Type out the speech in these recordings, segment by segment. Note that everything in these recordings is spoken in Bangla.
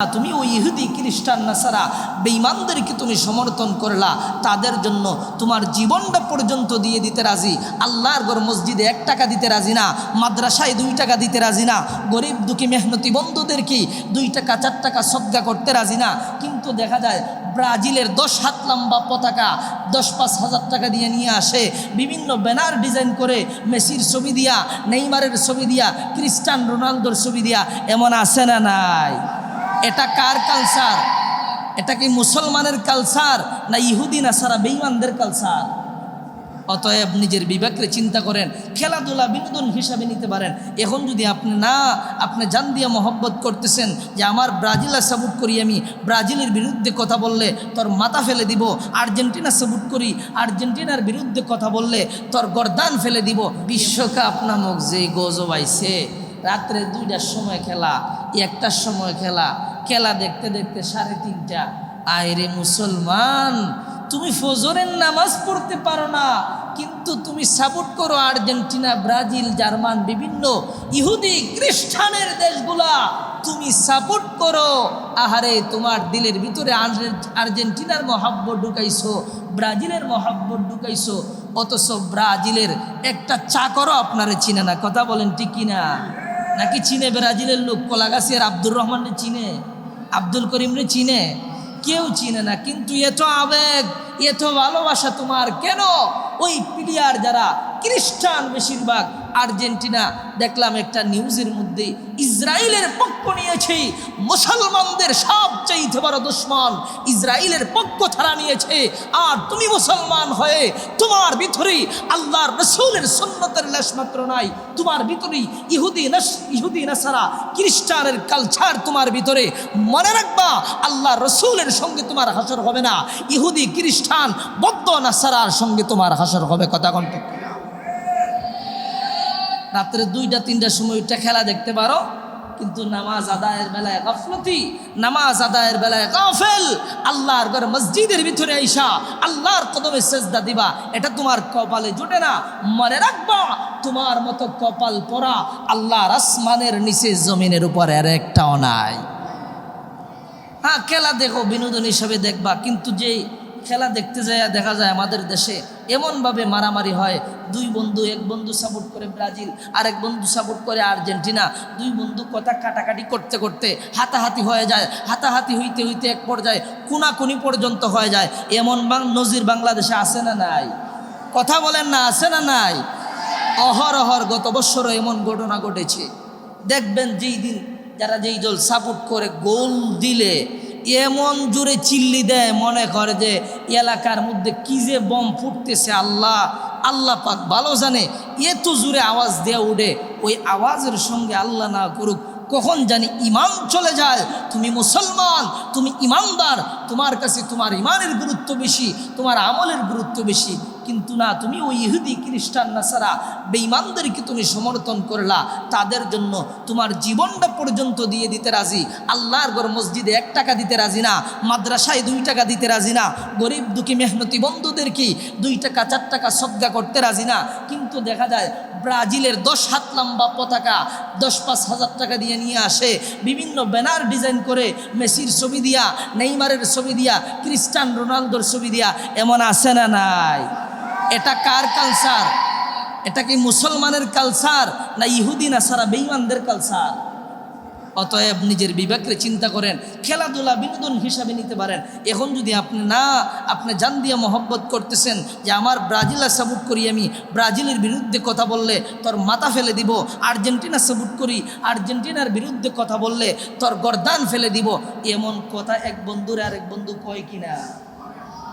তুমি ওই ইহুদি খ্রিস্টান নাসারা বেঈমানদেরকে তুমি সমর্থন করলা, তাদের জন্য তোমার জীবনটা পর্যন্ত দিয়ে দিতে রাজি। আল্লাহর ঘর মসজিদে 1 টাকা দিতে রাজি না, মাদ্রাসায় 2 টাকা দিতে রাজি না, গরিব দুঃখী মেহনতি বন্ধুদেরকে 2 টাকা 4 টাকা সদকা করতে রাজি না। কিন্তু দেখা যায় ব্রাজিলের 10 হাত লম্বা পতাকা 10-5 হাজার টাকা দিয়ে নিয়ে আসে, বিভিন্ন ব্যানার ডিজাইন করে মেসির ছবি দিয়া, নেইমারের ছবি দিয়া, ক্রিস্টিয়ানো রোনালদোর ছবি দিয়া, এমন আছে না নাই? এটা কার কালচার? এটা কি মুসলমানের কালচার না ইহুদি নাসারা বেঈমানদের কালচার? অতএব নিজের বিবেকরে চিন্তা করেন, খেলাধুলা বিনোদন হিসাবে নিতে পারেন। এখন যদি আপনি জান দিয়ে মহব্বত করতেছেন যে আমার ব্রাজিলে সাপোর্ট করি, আমি ব্রাজিলের বিরুদ্ধে কথা বললে তোর মাথা ফেলে দিব, আর্জেন্টিনা সাপোর্ট করি, আর্জেন্টিনার বিরুদ্ধে কথা বললে তোর গর্দান ফেলে দিব। বিশ্বকাপ নামক যে গজব আইছে, রাত্রে 2টার সময় খেলা, 1টার সময় খেলা দেখতে দেখতে 3:30। আয়রে মুসলমান, তুমি ফজরের নামাজ পড়তে পারো না, কিন্তু তুমি সাপোর্ট করো আর্জেন্টিনা, ব্রাজিল, জার্মান, বিভিন্ন ইহুদি খ্রিস্টানের দেশগুলা তুমি সাপোর্ট করো। আহারে, তোমার দিলের ভিতরে আর্জেন্টিনার মহাব্বত ঢুকাইছো, ব্রাজিলের মহাব্বত ঢুকাইছো, অথচ ব্রাজিলের একটা চাকরও আপনারে চিনে না। কথা বলেন ঠিক কিনা? নাকি চিনে ব্রাজিলের লোক? কলাগাছির আব্দুর রহমানরে চিনে, আব্দুল করিমরে চিনে? কেউ চিনে না। কিন্তু এত আবেগ, এত ভালোবাসা তোমার কেন? ওই প্লেয়ার যারা খ্রিস্টান বেশিরভাগ, আর্জেন্টিনা দেখলাম একটা নিউজের মধ্যে ইসরায়েলের পক্ষ নিয়েছে, মুসলমানদের সবচেয়ে বড় দুশমন ইসরায়েলের পক্ষ ছাড়া নিয়েছে। আর তুমি মুসলমান হয়ে তোমার ভিতরে আল্লাহর রাসূলের সুন্নতের লেশমাত্র নাই, তোমার ভিতরে ইহুদি নাসারা খ্রিস্টানের কালচার তোমার ভিতরে। মনে রাখবা, আল্লাহর রাসূলের সঙ্গে তোমার হাসর হবে না, ইহুদি খ্রিস্টান বৌদ্ধ নাসারার সঙ্গে তোমার হাসর হবে। কথা কোন ঠিক? রাত্রে 2টা-3টার সময় উঠে খেলা দেখতে পারো, কিন্তু নামাজ আদায়ের বেলায় গাফলতি, নামাজ আদায়ের বেলায় গাফেল। আল্লাহর ঘর মসজিদের ভিতরে আইসা আল্লাহর কদমে সেজদা দিবা, এটা তোমার কপালে জোটে না। মনে রাখবা, তোমার মতো কপাল পরা আল্লাহর আসমানের নিচে জমিনের উপরে আর একটাও নাই। হ্যাঁ, খেলা দেখো, বিনোদন হিসাবে দেখবা, কিন্তু যেই খেলা দেখতে যায় দেখা যায় আমাদের দেশে এমনভাবে মারামারি হয়। 2 বন্ধু, এক বন্ধু সাপোর্ট করে ব্রাজিল, আরেক বন্ধু সাপোর্ট করে আর্জেন্টিনা। 2 বন্ধু কথা কাটাকাটি করতে করতে হাতাহাতি হয়ে যায়, হাতাহাতি হইতে হইতে এক পর্যায়ে খুনাখুনি পর্যন্ত হয়ে যায়। এমন নজির বাংলাদেশে আছে না নাই? কথা বলেন না, আছে না নাই? অহরহর গত বছরও এমন ঘটনা ঘটেছে। দেখবেন যেই দিন যারা যেই দল সাপোর্ট করে গোল দিলে এমন জোরে চিল্লি দেয়, মনে করে যে এলাকার মধ্যে কি যে বম ফুটতেছে, আল্লাহ পাক ভালো জানে। এত জোরে আওয়াজ দেয়া উঠে, ওই আওয়াজের সঙ্গে আল্লাহ না করুক কখন জানি ইমান চলে যায়। তুমি মুসলমান, তুমি ইমানদার, তোমার কাছে তোমার ইমানের গুরুত্ব বেশি, তোমার আমলের গুরুত্ব বেশি। কিন্তু না, তুমি ওই ইহুদি খ্রিস্টান নাসারা বেঈমানদেরকে তুমি সমর্থন করলা, তাদের জন্য তোমার জীবনটা পর্যন্ত দিয়ে দিতে রাজি। আল্লাহর ঘর মসজিদে 1 টাকা দিতে রাজি না, মাদ্রাসায় 2 টাকা দিতে রাজি না, গরিব দুঃখী মেহনতি বন্ধুদেরকে 2 টাকা 4 টাকা সদকা করতে রাজি না। কিন্তু দেখা যায় ব্রাজিলের 10 হাত লম্বা পতাকা 10-5 হাজার টাকা দিয়ে নিয়ে আসে, বিভিন্ন ব্যানার ডিজাইন করে মেসির ছবি দিয়া, নেইমারের ছবি দিয়া, ক্রিস্টিয়ানো রোনালদোর ছবি দিয়া, এমন আছে না নাই? এটা কার কালচার? এটা কি মুসলমানের কালচার না ইহুদি নাসারা বেঈমানদের কালচার? অতএব নিজের বিবেকরে চিন্তা করেন, খেলাধুলা বিনোদন হিসাবে নিতে পারেন। এখন যদি আপনি জান দিয়ে মহব্বত করতেছেন যে আমার ব্রাজিলে সাপোর্ট করি, আমি ব্রাজিলের বিরুদ্ধে কথা বললে তোর মাথা ফেলে দিব, আর্জেন্টিনা সাপোর্ট করি, আর্জেন্টিনার বিরুদ্ধে কথা বললে তোর গর্দান ফেলে দিব, এমন কথা এক বন্ধুরে আরেক বন্ধু কয় কিনা?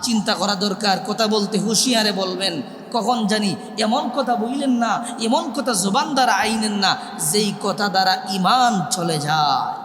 চিন্তা করা দরকার। কথা বলতে হুঁশিয়ারে বলবেন, কখন জানি এমন কথা বললেন না, এমন কথা জবান দ্বারা আইনেন না যেই কথা দ্বারা ইমান চলে যায়।